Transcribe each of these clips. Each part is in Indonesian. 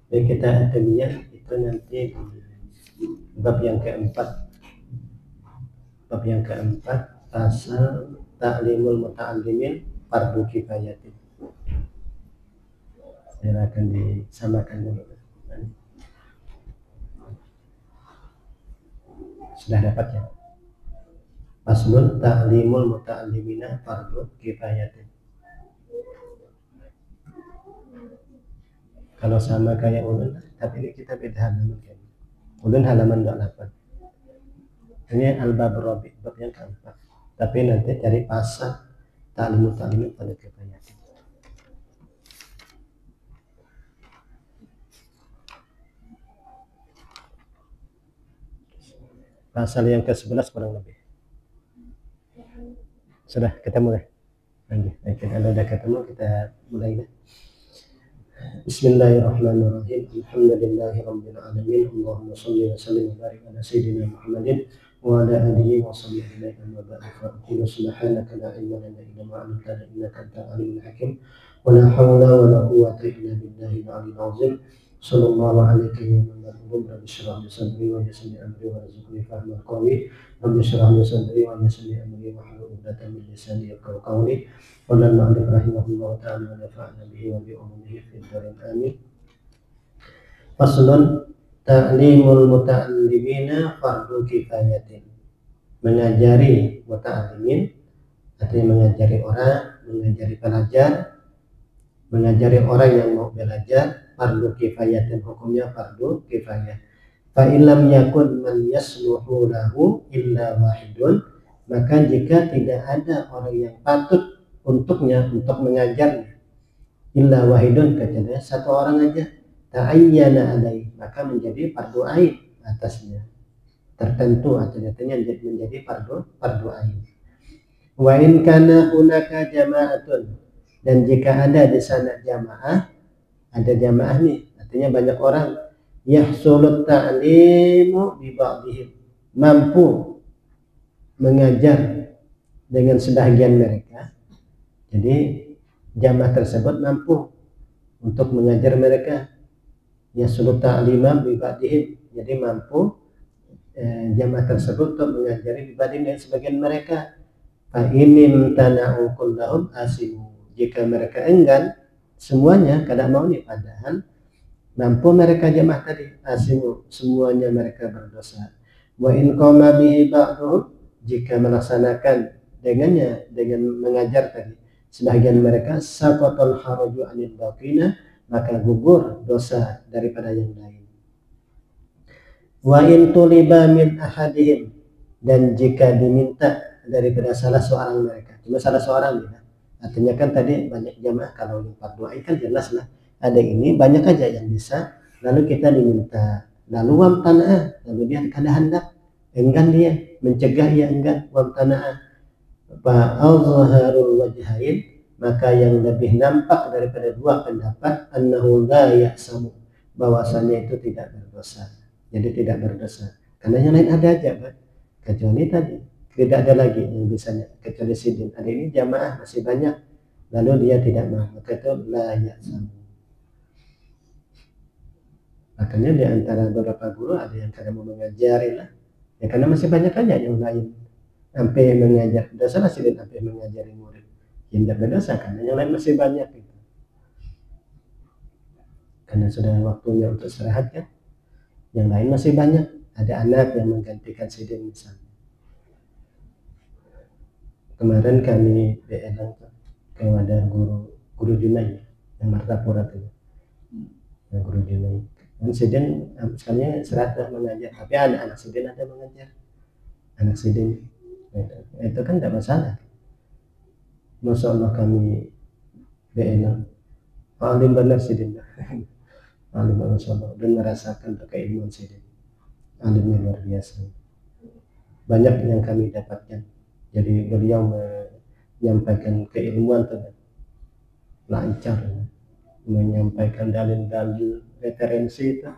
Dan kita adabiyah itu nanti bab yang keempat, pasal ta'limul muta'allimin fardu kifayatin. Silakan disamakan dulu. Sudah dapat ya? Faslun ta'limul muta'allimina fardu kifayatin. Kalau sama kayak ulun, tapi ini kita beda halaman kan. Ulun halaman 28. Ini al-bab rabi, bab yang keempat. Tapi nanti cari pasal ta'limul muta'allimin fardu kifayatin. Pasal yang ke-11 kurang lebih. Sudah kita mulai. Lanjut. Kalau sudah ketemu kita mulai. Bismillahirrahmanirrahim. Alhamdulillahi rabbil alamin. Allahumma shalli wa sallim wa barik ala sayyidina Muhammadin wa ala alihi wa sahbihi ajma'in. Wa ba'du. Subhanaka la ilma lana illa ma 'allamtana innaka antal alimul hakim. Wa la hawla wa la quwwata illa billahi al-'aliyyil 'azhim. Sallallahu alaihi wa sallam. Rabbi shrah li sadri wa yassir li amri wa rzuqni fahman qawi. Rabbi shrah li sadri wa yassir li amri wa hlul 'uqdatam min lisani yafqahu qawli. Qala al-mu'allif rahimahullah ta'ala wa nafa'ana bihi wa bi ulumihi fid dharain amin. Faslun ta'limul muta'allimina fardu kifayatin. Mengajari muta'allimin artinya mengajari orang, mengajari pelajar, mengajari orang yang mau belajar fardu kifayatin, hukumnya fardu kifayah. Fa illam yakun man yasluhu lahu illa wahidun, maka jika tidak ada orang yang patut untuknya untuk mengajarnya illa wahidun, kecuali satu orang aja, ta'ayyana alaihi, maka menjadi fardu ain atasnya, tertentu atau nyatanya menjadi fardu ain. Wa in kana hunaka jama'atun, dan jika ada di sana jamaah, ada jamaah nih, artinya banyak orang, yahsulut ta'limu bi ba'dihim, mampu mengajar dengan sebagian mereka. Jadi jamaah tersebut mampu untuk mengajar mereka, yahsulut ta'lima bi ba'dihim, jadi mampu jamaah tersebut untuk mengajari bi ba'dihim dengan sebagian mereka. Fa inim tana'u kullahum asimu, jika mereka enggan semuanya, kada mau nih, padahal mampu mereka jamaah tadi, asimu, semuanya mereka berdosa. Wa in qama bihi ba'duhum, jika melaksanakan dengannya, dengan mengajar tadi sebagian mereka, saqatal haraju anil baqina, maka gugur dosa daripada yang lain. Wa in tuliba min ahadihim, dan jika diminta daripada salah seorang mereka, cuma salah seorang ya, artinya kan tadi banyak jamaah, kalau yang fardu ain kan jelas lah, ada ini banyak aja yang bisa, lalu kita diminta, lalu wamtana'ah, lalu dia kada hendak, enggan dia, mencegah ya enggan, wamtana'ah, fa'azharul wajhain, maka yang lebih nampak daripada dua pendapat, annahu la yahsamu, bahwasanya itu tidak berdosa, jadi tidak berdosa, karena yang lain ada aja kan, kecuali tadi tidak ada lagi yang bisanya, kecuali sidin, ada ini jamaah masih banyak, lalu dia tidak mau, maka itu la yahsamu. Makanya di antara beberapa guru ada yang kadang mau mengajari lah, ya karena masih banyak aja yang lain sampai mengajar, dosa lah sidin sampai mengajari murid, yang tidak berdosa karena yang lain masih banyak gitu. Karena sudah waktunya untuk istirahat kan, yang lain masih banyak, ada anak yang menggantikan sidin misalnya. Kemarin kami beelang ke wadah guru Junai yang Martapura itu, yang guru Junai dan sidin misalnya serata mengajar, tapi ada anak sidin ada mengajar, anak sidin itu kan tidak masalah. Masya Allah kami beelang alim benar sidin, alim Masya Allah, dan merasakan keilmuan sidin, alimnya luar biasa, banyak yang kami dapatkan. Jadi beliau menyampaikan keilmuan lancar, menyampaikan dalil-dalil referensi itu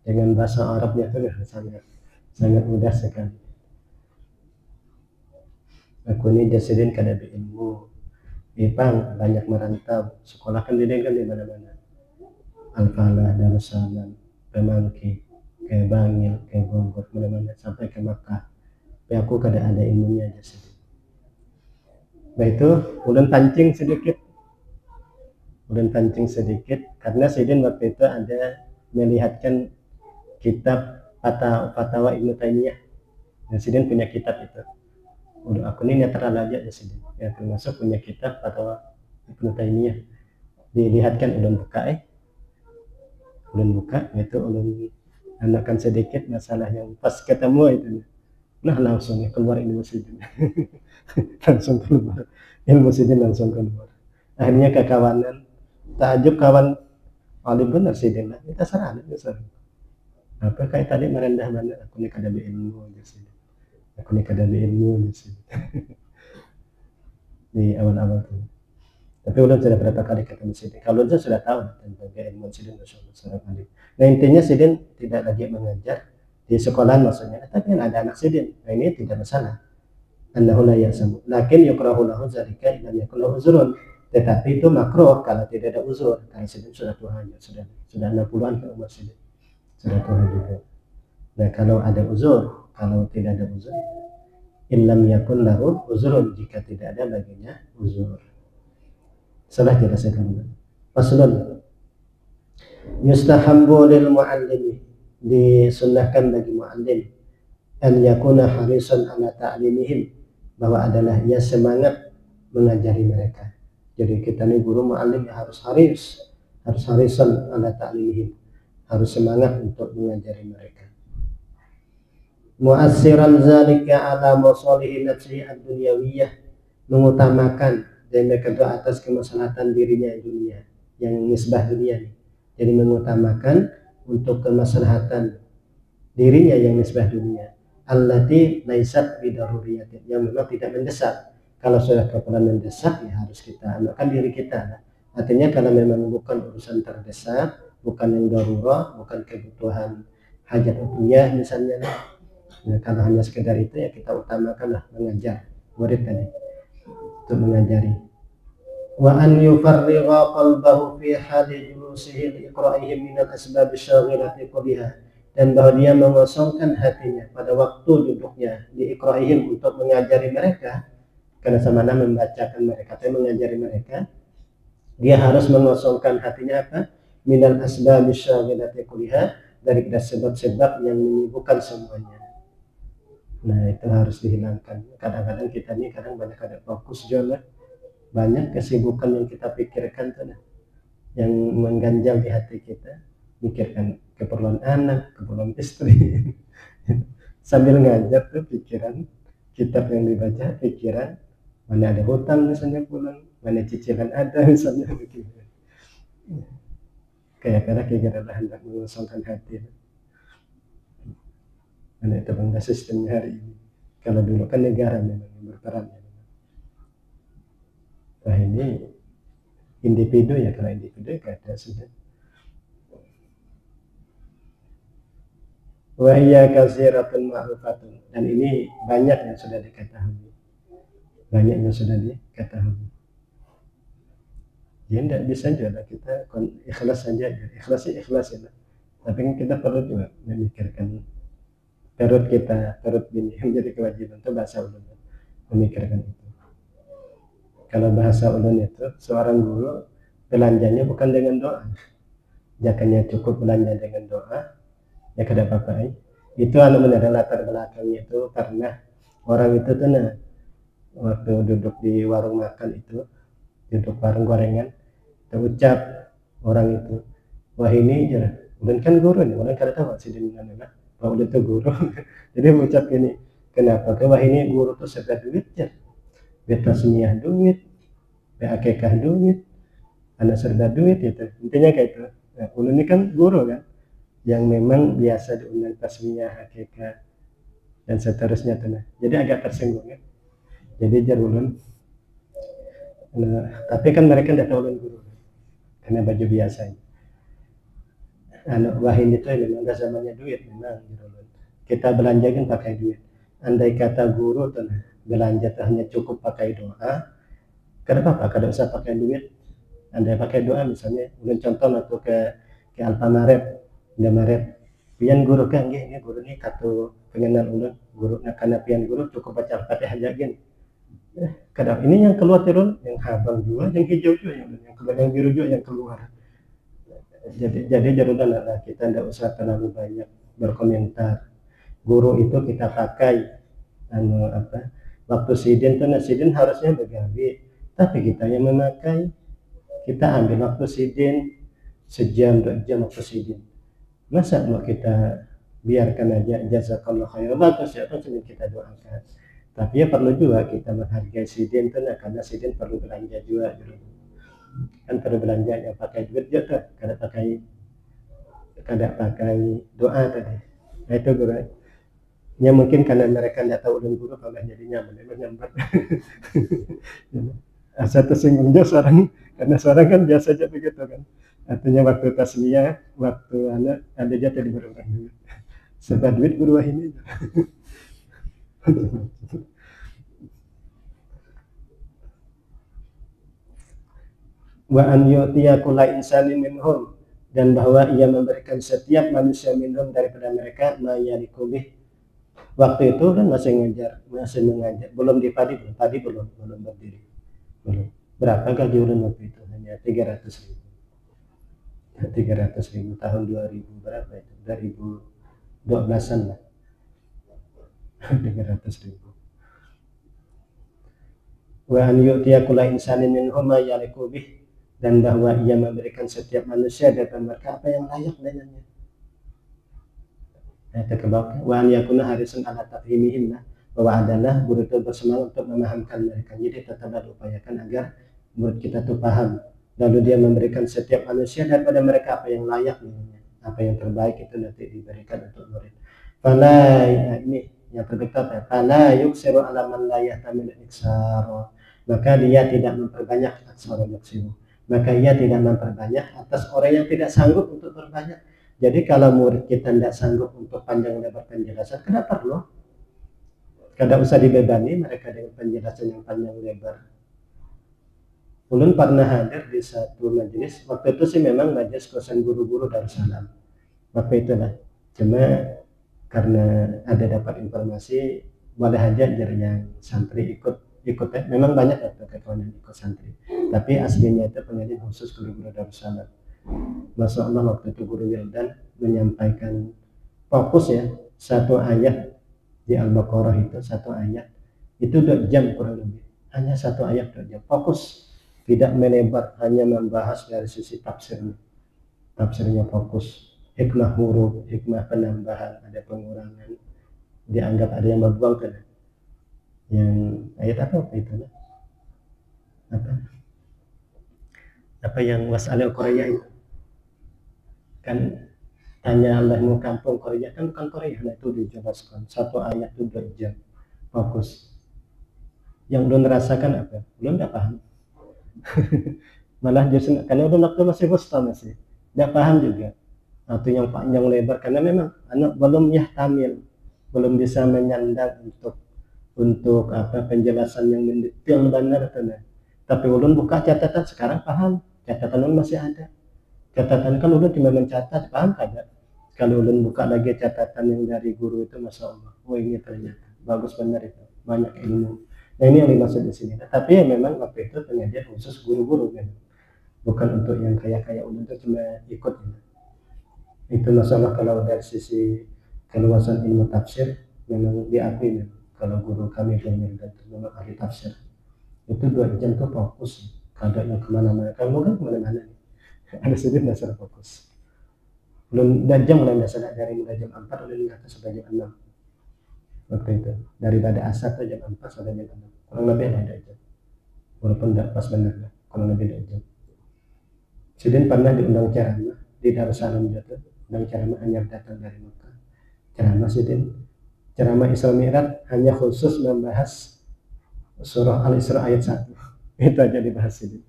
dengan bahasa Arabnya itu sangat mudah sekali. Aku ini jasidin kada berilmu, Ipang banyak merantau, sekolah kan di mana-mana, Al-Falah, Darussalam, ke Mangki, ke Bangil, ke Bogor, mana-mana sampai ke Makkah. Tapi aku kada ada ilmunya aja sedikit. Nah itu ulun pancing sedikit karena Sidin waktu itu ada melihatkan kitab Fatwa Ibnu Taimiyah. Dan Sidin punya kitab itu. Udah aku ini netral aja ya Sidin. Ya termasuk punya kitab Fatwa Ibnu Taimiyah. Dilihatkan ulun buka itu ulun anakan sedikit masalah yang pas ketemu itu. Nah langsung keluar ilmu Sidin. Langsung keluar ilmu Sidin langsung keluar. Akhirnya kekawanan takjub kawan alim benar Sidin lah. Kita serah apa kayak tadi merendah mana aku ni kada ilmu aja sih. Aku ni kada ilmu aja sih. Di awal-awal tuh. Tapi ulun sudah berapa kali ketemu Sidin. Kalau ulun sudah tahu tentang ilmu Sidin masyaallah kali. Nah intinya Sidin tidak lagi mengajar di sekolahan maksudnya, tapi ada anak Sidin. Nah ini tidak masalah. Annahu la yasamu. Lakin yukrahu lahu zalika idza yakun lahu uzrun. Tetapi itu makruh kalau tidak ada uzur. Karena Sidin sudah tua sudah 60-an ke umur Sidin. Sudah tua juga. Nah kalau ada uzur, kalau tidak ada uzur, illam yakun lahu uzrun, jika tidak ada baginya uzur. Salah jelaskan. Faslun. Yustahabbu lil muallimi, disunnahkan bagi muallim an yakuna harisan ala ta'limihim, bahwa adalah ia semangat mengajari mereka. Jadi kita nih guru muallim harus harisan ala ta'limihim, harus semangat untuk mengajari mereka. Mu'assiran zalika ala masalihi nafsihi ad-dunyawiyah, mengutamakan dan kedua atas kemaslahatan dirinya dunia, yang nisbah dunia nih. Jadi mengutamakan untuk kemaslahatan dirinya yang nisbah dunia. Allati laisat bidaruriyatin, yang memang tidak mendesak. Kalau sudah keperluan mendesak ya harus kita amalkan diri kita. Artinya kalau memang bukan urusan terdesak, bukan yang darurah, bukan kebutuhan hajat dunia misalnya. Nah, kalau hanya sekedar itu ya kita utamakanlah mengajar murid tadi untuk mengajari. Wa an yufarrigha qalbahu fi hali julusihi liqra'ihim min al-asbab asy-syaghilati kullaha, dan bahwa dia mengosongkan hatinya pada waktu duduknya di iqra'ihim untuk mengajari mereka, karena sama-sama membacakan mereka atau mengajari mereka, dia harus mengosongkan hatinya apa? Min al-asbab asy-syaghilati kullaha, dari sebab-sebab yang menyibukkan semuanya. Nah itu harus dihilangkan. Kadang-kadang kita ini banyak ada fokus juga, banyak kesibukan yang kita pikirkan tuh, yang mengganjal di hati kita, pikirkan keperluan anak, keperluan istri. Sambil ngajar tuh pikiran, kitab yang dibaca pikiran, mana ada hutang misalnya pulang, mana cicilan ada misalnya begitu. Kayak kira-kira hendak mengosongkan hati. Mana itu bangga sistemnya hari ini. Kalau dulu kan negara memang yang berperan. Nah ini individu ya, kalau individu ada sudah. Wahya katsiratun ma'rufatun, dan ini banyak yang sudah diketahui. Ya tidak bisa juga kita ikhlas saja, ikhlas ya. Tapi kita perlu juga memikirkan perut ini yang jadi kewajiban itu bahasa ulun, memikirkan itu. Kalau bahasa ulun itu seorang guru belanjanya bukan dengan doa, jakanya cukup belanja dengan doa ya kada apa-apa. Itu benar latar belakangnya itu karena orang itu tuh waktu duduk di warung makan itu, duduk warung gorengan, terucap orang itu, wah ini ya ulun kan guru nih, ulun kada tahu sih dengan mana bahwa udah tuh guru. Jadi mengucap ini, kenapa? Wah ini guru tuh serba duit ya, duit tasmiyah duit, akekah duit, anak serba duit itu. Intinya kayak itu. Nah, ulun ini kan guru kan, yang memang biasa diundang tasmiyah, akekah dan seterusnya tuh. Jadi agak tersinggung kan. Jadi jar ulun. Nah, tapi kan mereka tidak tahu ulun guru, karena baju biasanya. Wah ini tuh memang zamannya duit memang gitu. Kita belanja kan pakai duit. Andai kata guru tuh belanja tuh hanya cukup pakai doa, kenapa kada usah pakai duit. Andai pakai doa misalnya, ulun contoh waktu ke Alfamaret, Indomaret. Pian guru kan nggih guru ini katu pengenal ulun guru karena pian guru cukup baca Al-Fatihah aja gini. Kadang ini yang keluar turun yang habang juga, yang hijau juga yang keluar, yang biru juga yang keluar. Jadi jarudan kita tidak usah terlalu banyak berkomentar. Guru itu kita pakai waktu sidin tuh sidin harusnya begawi, tapi kita yang memakai, kita ambil waktu sidin sejam 2 jam waktu sidin. Masa mau kita biarkan aja jazakallah khair, bagus ya kan kita doakan. Tapi ya perlu juga kita menghargai sidin tuh karena sidin perlu belanja juga kan, perlu belanja yang pakai duit juga kada pakai doa tadi. Nah itu guru ya mungkin karena mereka tidak tahu ulun guru kalau jadinya menyambat. Satu singgung juga seorang, karena seorang kan biasa aja begitu kan, artinya waktu tasmiyah, waktu anak ada jatuh di berurang duit sebab duit guru ini. Wa an yu'tiya kulla insanin minhum, dan bahwa ia memberikan setiap manusia minhum daripada mereka mayarikubih. Waktu itu kan masih mengajar, belum di padi belum berdiri, belum. Berapa gaji ulun waktu itu? Hanya 300.000 tahun 2000 berapa itu? 2012an lah. 300.000. Wa an yu'tiya kulla insanin minhum mayarikubih, dan bahwa ia memberikan setiap manusia daripada mereka apa yang layak dengannya. Wa an yakuna harisan ala tafhimihim, bahwa adalah guru itu bersemangat untuk memahamkan mereka. Jadi tetaplah upayakan agar murid kita itu paham. Lalu dia memberikan setiap manusia daripada mereka apa yang layak dengannya, apa yang terbaik itu nanti diberikan untuk murid. Fala, ini yang terdekat ya, fala yuksiru ala man la yahtamil iksar, maka dia tidak memperbanyak aksara yuksiru, maka ia tidak memperbanyak atas orang yang tidak sanggup untuk berbanyak. Jadi kalau murid kita tidak sanggup untuk panjang lebar penjelasan, kenapa perlu? Kada usah dibebani mereka dengan penjelasan yang panjang lebar. Ulun pernah hadir di satu majelis, waktu itu sih memang majelis kosan guru-guru Darussalam. Waktu itu lah, cuma karena ada dapat informasi boleh aja yang santri ikut memang banyak ya kawan yang ikut santri, tapi aslinya itu pengajian khusus guru-guru Darussalam. Masya Allah waktu itu guru Wildan menyampaikan fokus ya, satu ayat di Al-Baqarah itu, satu ayat itu 2 jam kurang lebih, hanya satu ayat 2 jam, fokus, tidak melebar, hanya membahas dari sisi tafsirnya fokus, hikmah huruf, hikmah penambahan, ada pengurangan, dianggap ada yang berbuang kan, yang ayat apa itu apa yang was'alil Korea itu kan, tanya Allah mau kampung Korea, kan bukan Korea. Nah itu dijelaskan satu ayat itu 2 jam fokus. Yang belum merasakan apa? Belum tidak paham. Malah justru karena udah waktu masih wusta masih tidak paham juga. Atau yang panjang lebar karena memang anak belum yahtamil, belum bisa menyandang untuk penjelasan yang mendetail benar benar. Tapi ulun buka catatan sekarang paham, catatan ulun masih ada. Catatan kan ulun cuma mencatat, paham kada? Kalau ulun buka lagi catatan yang dari guru itu, masya Allah, oh ini ternyata bagus benar itu, banyak ilmu. Nah ini yang dimaksud di sini. Tapi ya memang waktu itu pengajian khusus guru-guru kan, bukan untuk yang kayak ulun itu cuma ikut. Itu masya Allah kalau dari sisi keluasan ilmu tafsir memang diakui memang. Kalau guru kami dan memang ahli tafsir itu 2 jam tuh fokus, kada yang kemana-mana. Kamu kan kemana-mana nih. Ada sedikit dasar fokus. Belum 2 jam mulai dasar dari mulai jam 4 udah lihat sampai jam 6. Waktu itu daripada asar ke jam 4 sampai jam 6. Kurang lebih ada jam. Walaupun tidak pas benar lah, kurang lebih 2 jam. Sidin pernah diundang ceramah di Darussalam juga, undang ceramah hanya datang dari Mekah. Ceramah Sidin, ceramah Isra Mi'raj hanya khusus membahas surah Al-Isra ayat 1. Itu aja dibahas Sidin.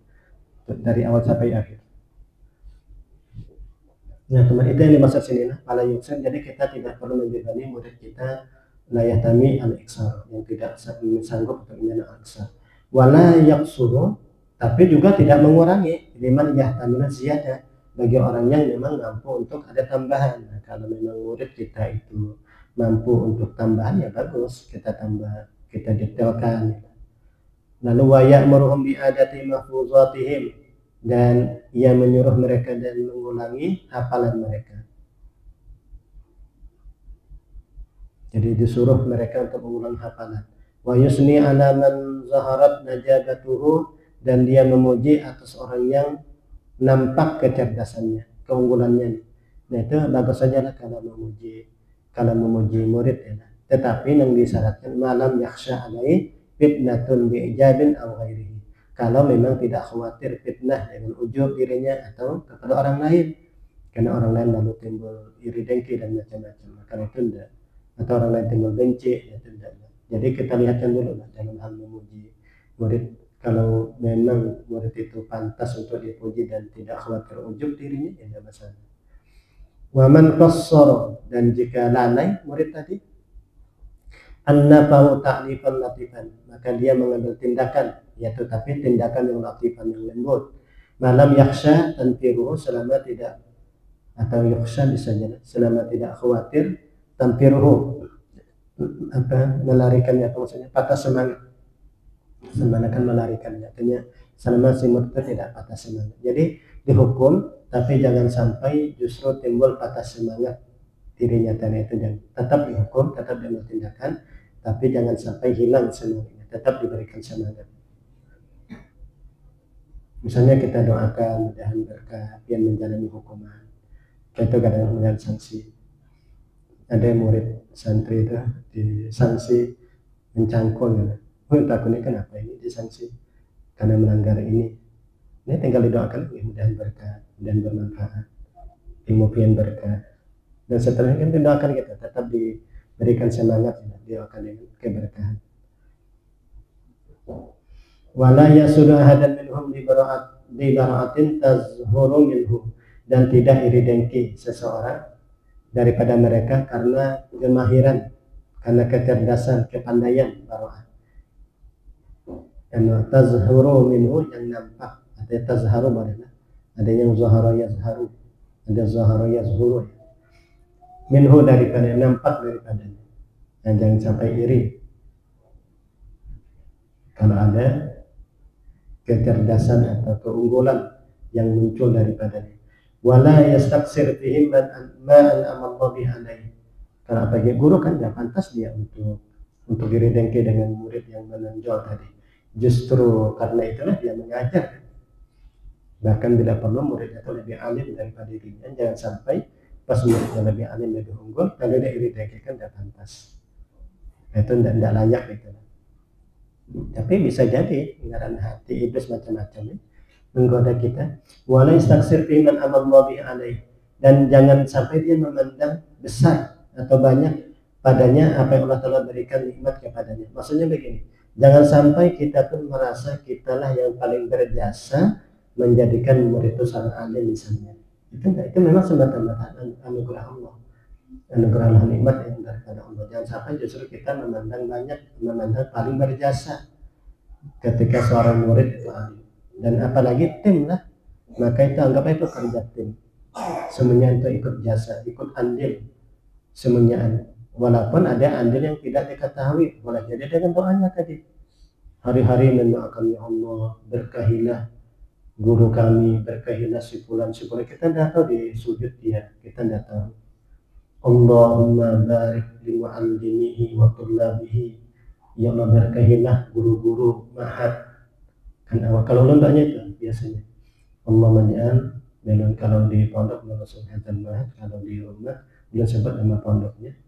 Dari awal sampai akhir. Nah, itu yang dimaksud sini lah, pala yuksan. Jadi kita tidak perlu membebani murid kita layatami al-iksar, yang tidak sanggup untuk menyana al-iksar. Wala yaksuru, tapi juga tidak mengurangi liman yahtamina ziyadah, bagi orang yang memang mampu untuk ada tambahan. Nah, kalau memang murid kita itu mampu untuk tambahan, ya bagus, kita tambah, kita detailkan. Lalu wa ya'muruhum bi adati mahfuzatihim, dan ia menyuruh mereka dan mengulangi hafalan mereka. Jadi disuruh mereka untuk mengulang hafalan. Wa yusni ala man zaharat najabatuhu, dan dia memuji atas orang yang nampak kecerdasannya, keunggulannya. Nah, itu bagus saja lah kalau memuji murid ya. Tetapi yang disyaratkan malam yakhsha alai fitnatun bi'ijabin aw ghairihi. Kalau memang tidak khawatir fitnah dengan ujub dirinya atau kepada orang lain, karena orang lain lalu timbul iri dengki dan macam-macam, maka itu tidak. Atau orang lain timbul benci, itu tidak. Jadi kita lihatkan dulu lah dalam hal memuji murid. Kalau memang murid itu pantas untuk dipuji dan tidak khawatir ujub dirinya, ya tidak masalah. Waman qassara, dan jika lalai murid tadi, annafahu ta'lifan latifan, maka dia mengambil tindakan, yaitu tapi tindakan yang latifan, yang lembut. Malam yakhsha tanfiruhu, selama tidak, atau yakhsha bisa jadi selama tidak khawatir, tanfiruhu melarikannya, atau maksudnya patah semangat. Sebenarnya melarikan, artinya selama si murid tidak patah semangat. Jadi dihukum, tapi jangan sampai justru timbul patah semangat dirinya tadi itu, dan tetap dihukum, tetap diambil tindakan, tapi jangan sampai hilang semangatnya, tetap diberikan semangat. Misalnya kita doakan mudahan berkah yang menjalani hukuman, itu kadang-kadang sanksi. Ada murid santri itu disanksi mencangkul ya. Takutnya kenapa ini disanksi karena melanggar ini. Ini tinggal didoakan mudah-mudahan berkah dan bermanfaat, ilmu pian berkah. Dan setelahnya kan didoakan kita tetap diberikan semangat, didoakan dengan keberkahan. Wala yasudu ahadan minhum bi bara'atin tazhuru minhu, dan tidak iri dengki seseorang daripada mereka karena kemahiran, karena kecerdasan, kepandaian bara'ah. Karena tazhuru minhu, yang nampak, ada tazharu mana? Ada yang zahara yazharu, ada zahara yazhuru. Minhu daripada, nampak daripadanya. Dan jangan sampai iri kalau ada kecerdasan atau keunggulan yang muncul daripadanya. Wala yastaksir fihim ma an'ama Allah bihi alaihi. Karena bagi guru kan tidak pantas dia untuk iri dengki dengan murid yang menonjol tadi. Justru karena itulah dia mengajar. Bahkan bila perlu murid itu lebih alim daripada dirinya. Jangan sampai pas muridnya lebih alim, lebih unggul, kalau dia iri dengki kan tidak pantas. Itu tidak layak itu. Tapi bisa jadi ingatan hati iblis macam-macam menggoda kita. Wala yastaksir fi man amalla bihi alaihi, dan jangan sampai dia memandang besar atau banyak padanya apa yang Allah Ta'ala berikan nikmat kepadanya. Maksudnya begini, jangan sampai kita pun merasa kitalah yang paling berjasa menjadikan murid itu sangat alim misalnya. Itu enggak, itu memang semata-mata anugerah Allah, anugerah Allah, nikmat yang daripada Allah. Jangan sampai justru kita memandang paling berjasa ketika seorang murid itu alim, dan apalagi tim lah, maka itu anggap itu kerja tim, semuanya itu ikut jasa, ikut andil semuanya. Walaupun ada andil yang tidak diketahui, boleh jadi dengan doanya tadi, hari-hari mendoakan, ya Allah berkahilah guru kami, berkahilah si fulan. Kita tidak tahu di sujud dia, kita tidak tahu. Allahumma barik li mu'allimihi wa tullabihi, ya Allah berkahilah guru-guru ma'had. Kan awal kalau lembaknya itu biasanya Allah menja'al, dan kalau di pondok memasukkan ma'had, kalau di rumah dia sebut nama pondoknya,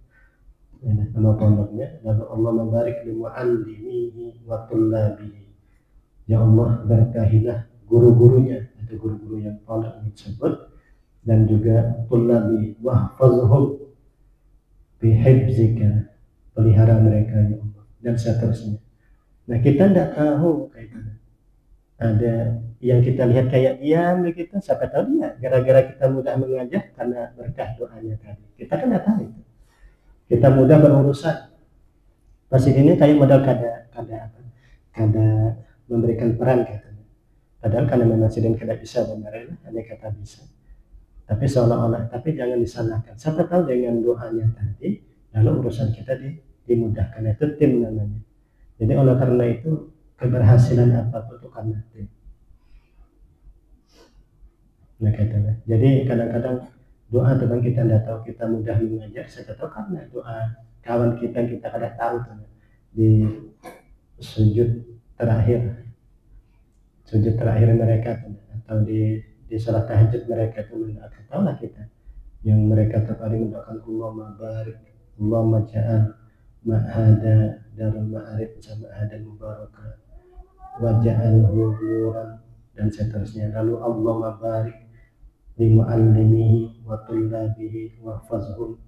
nama pondoknya. Lalu Allah membarik li mu'allimihi wa tullabihi, ya Allah berkahilah guru-gurunya, itu guru-guru yang pondok disebut, dan juga tullabi wahfazhum bihibzika, pelihara mereka ya Allah, dan seterusnya. Nah kita tidak tahu kayak gitu. Ada yang kita lihat kayak diam begitu, siapa tahu dia gara-gara kita mudah mengajar karena berkah doanya tadi. Kita kan tidak tahu itu. Kita mudah berurusan. Pasti ini kayak modal kada memberikan peran katanya. Padahal karena memang sedang tidak bisa benar, ada kata bisa. Tapi seolah-olah, tapi jangan disalahkan. Siapa tahu dengan doanya tadi, lalu urusan kita dimudahkan. Itu tim namanya. Jadi oleh karena itu keberhasilan apapun itu karena tim. Nah, katalah. Jadi kadang-kadang doa tentang kita tidak tahu, kita mudah mengajar, saya tahu karena doa kawan kita kadang tahu tuh, di sujud terakhir mereka tuh, atau di salat tahajud mereka itu mendoakan, tahu lah kita yang mereka terpaling mendoakan Allahumma barik, Allahumma ja'al ma'hada darul ma'arif sama ma'hada mubarakah waja'alhu nuran dan seterusnya. Lalu Allahumma barik li mu'allimihi wa tullabihi wa fazhum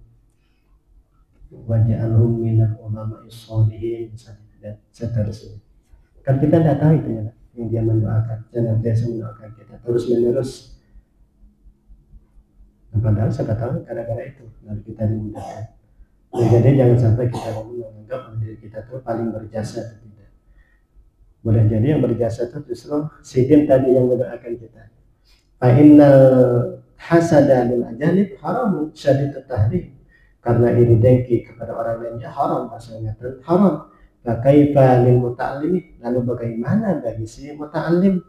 waja'alhum minal ulama'is sholihin dan seterusnya. Kan kita tidak tahu itu ya, yang dia mendoakan, jangan biasa mendoakan kita terus menerus. Padahal saya tahu gara-gara itu lalu kita dimudahkan. Nah, jadi jangan sampai kita menganggap diri kita itu paling berjasa atau tidak. Boleh jadi yang berjasa itu justru sidin tadi yang mendoakan kita. Fa'innal hasada lil ajanib haram syadidut tahrim. Karena iri dengki kepada orang lainnya haram, bahasanya haram. Kaifa lil muta'allimi, lalu bagaimana bagi si muta'allim,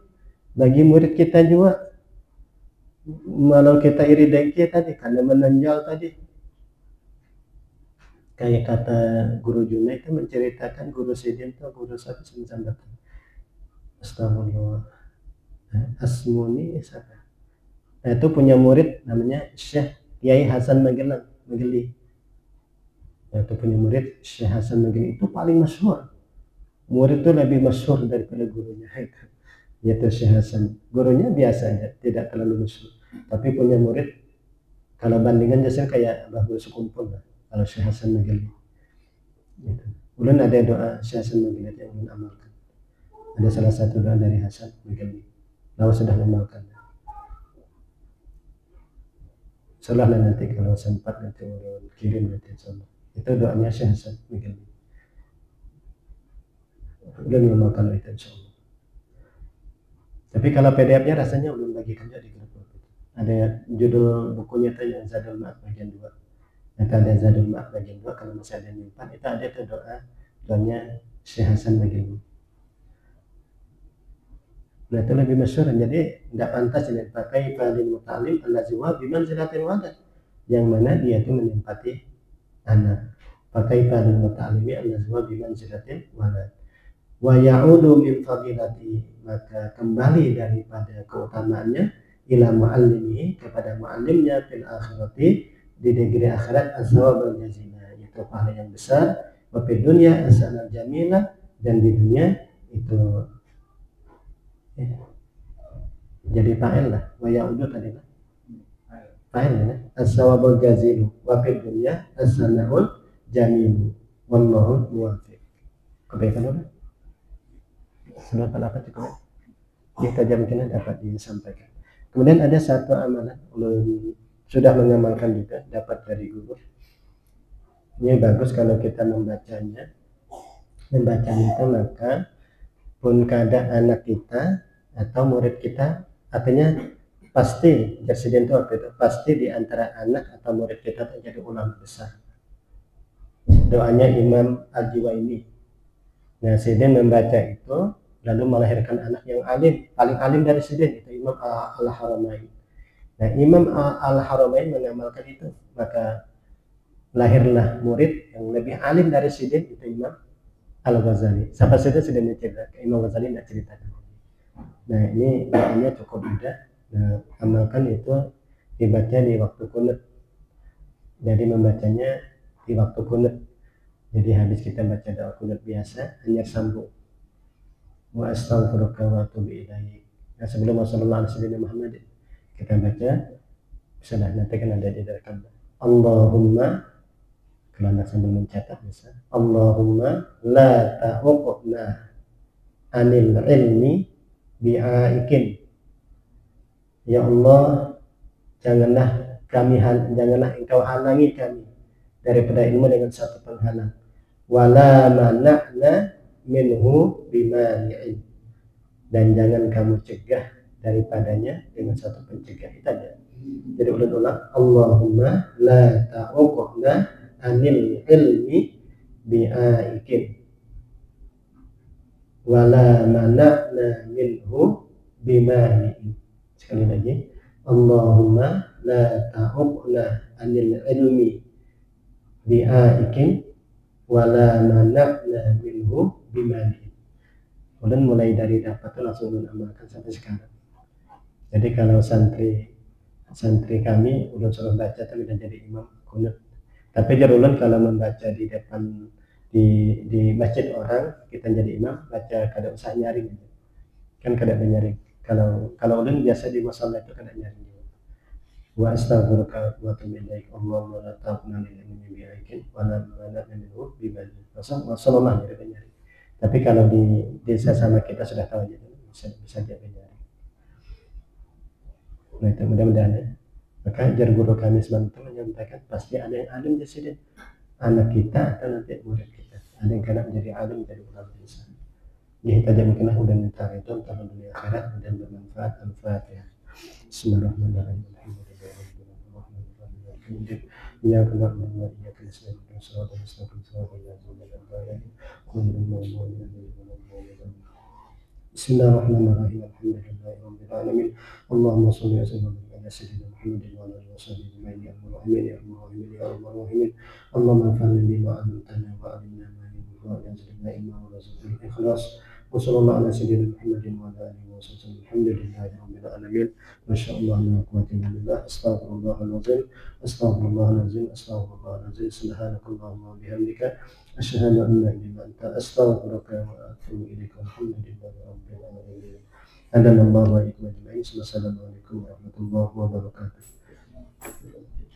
bagi murid kita juga, kalau kita iri dengki tadi karena menonjol tadi. Kayak kata guru Junaid itu menceritakan guru Sidin itu guru satu semacam datang. Astagfirullah. Asmuni siapa? Nah, itu punya murid namanya Syekh Kiai Hasan Mageli. Nah, itu punya murid Syekh Hasan Mageli, itu paling masyhur. Murid itu lebih masyhur daripada gurunya itu. Yaitu Syekh Hasan. Gurunya biasa aja, tidak terlalu masyhur. Tapi punya murid kalau bandingan biasanya kayak Abah Guru Sekumpul lah. Kalau Syekh Hasan Mageli gitu. Ulun ada doa Syekh Hasan Mageli yang ulun amalkan. Ada salah satu doa dari Hasan Mageli. Lalu sudah mengamalkan. Salahlah nanti kalau sempat nanti ulun kirim nanti insyaallah. Itu doanya Syekh Hasan Mageli. Ulun mengamalkan itu insyaallah. Tapi kalau PDF-nya rasanya ulun bagikan juga di grup. Ada judul bukunya itu yang Zadul Ma'ad bagian 2. Nanti ada Zadul Ma'ad bagian 2, kalau masih ada nyimpan itu ada tuh doanya Syekh Hasan Mageli. Nah, itu lebih masyhur, jadi tidak pantas dipakai pada muta'allim allazi wa bimanzilatil walad, yang mana dia itu menempati anak. Pakai pada muta'allimi allazi wa bimanzilatil walad. Wa ya'udu min fadilati, maka kembali daripada keutamaannya ila mu'allimihi, kepada mu'allimnya fil akhirati, di negeri akhirat azwab al-jazila, itu pahala yang besar, wa fid dunya asana jamilah, dan di dunia itu ya, jadi fa'il lah, wa ya'udu tadi lah fa'il ya, as-sawab al-jazilu wa fid dunya as-sana'ul jamilu wallahu muwaffiq. Kebaikan apa? Sudah apa cukup? Kita jam dapat disampaikan. Kemudian ada satu amalan sudah mengamalkan juga, dapat dari guru. Ini bagus kalau kita membacanya itu, maka pun kada anak kita atau murid kita, artinya pasti presiden itu waktu itu pasti di antara anak atau murid kita terjadi ulama besar. Doanya Imam Al-Juwaini. Nah, Sidin membaca itu lalu melahirkan anak yang alim, paling alim dari Sidin, itu Imam Al-Haramain. Nah, Imam Al-Haramain mengamalkan itu, maka lahirlah murid yang lebih alim dari Sidin, itu Imam Al-Ghazali. Sampai Sidin cerita, Imam Ghazali tidak ceritakan. Nah, ini doanya cukup mudah. Nah, amalkan itu dibaca di waktu kunut. Jadi membacanya di waktu kunut. Jadi habis kita baca doa kunut biasa, hanya sambung. Wa astaghfiruka wa atubu ilaik. Nah, sebelum Rasulullah Muhammad kita baca, sudah nanti kan ada di rekam. Allahumma, kalau anda sambil mencatat bisa. Allahumma la ta'uqna anil ilmi bi'aikin. Ya Allah, janganlah engkau halangi kami daripada ilmu dengan satu penghalang. Wala mana'na minhu bimani'in, dan jangan kamu cegah daripadanya dengan satu pencegah. Itu aja. Jadi ulang-ulang, Allahumma la ta'uqna anil ilmi bi'aikin wala mana'na minhu bimani'in. Sekali lagi, Allahumma la ta'uqna anil ilmi bi'aikin wala mana'na minhu bimani'in. Kemudian mulai dari dapat itu langsung mengamalkan sampai sekarang. Jadi kalau santri kami ulun suruh baca tapi udah jadi imam kunut. Tapi dia ulun kalau membaca di depan di masjid orang, kita jadi imam baca kada usah nyaring. Kan kada ada nyaring. Kalau ulun biasa di musala itu kada nyaring. Wa astaghfiruka wa atubu ilaik. Allahumma la taqna lil ilmi bi'aikin wa la mana'na minhu bimani. Rasulullah nyaring. Tapi kalau di desa sama kita sudah tahu aja, bisa jadi nyaring. Nah itu mudah-mudahan ya. Maka jar guru kami selalu itu menyampaikan pasti ada yang alim di sini, anak kita atau nanti murid kita. Ada yang kena menjadi alim menjadi ulama besar. Jadi kita mungkin udah minta itu kalau dunia akhirat dan bermanfaat. Al-Fatihah. Bismillahirrahmanirrahim. Ya kena ya Kristus sallallahu alaihi wasallam. Bismillahirrahmanirrahim. Alhamdulillahirabbil alamin. Allahumma shalli wa sallim ala sayyidina Muhammadin wa ala alihi wasallam ajma'in. Ya rabbal alamin. Allahumma anfa'na bima 'allamtana wa 'allimna ma yanfa'una wa zidna ilma wa rzuqna ikhlas. Wa sallallahu ala sayyidina Muhammadin wa ala alihi wasallam. Alhamdulillahirabbil alamin. Masyaallah la quwwata illa billah. Astaghfirullahalazim. Astaghfirullahalazim. Astaghfirullahalazim. Subhanakallahumma wa bihamdika asyhadu an la ilaha illa anta astaghfiruka wa atubu ilaika. Alhamdulillahi rabbil alamin. Hadanallahu wa iyyakum ajma'in. Wassalamu alaikum warahmatullahi wabarakatuh.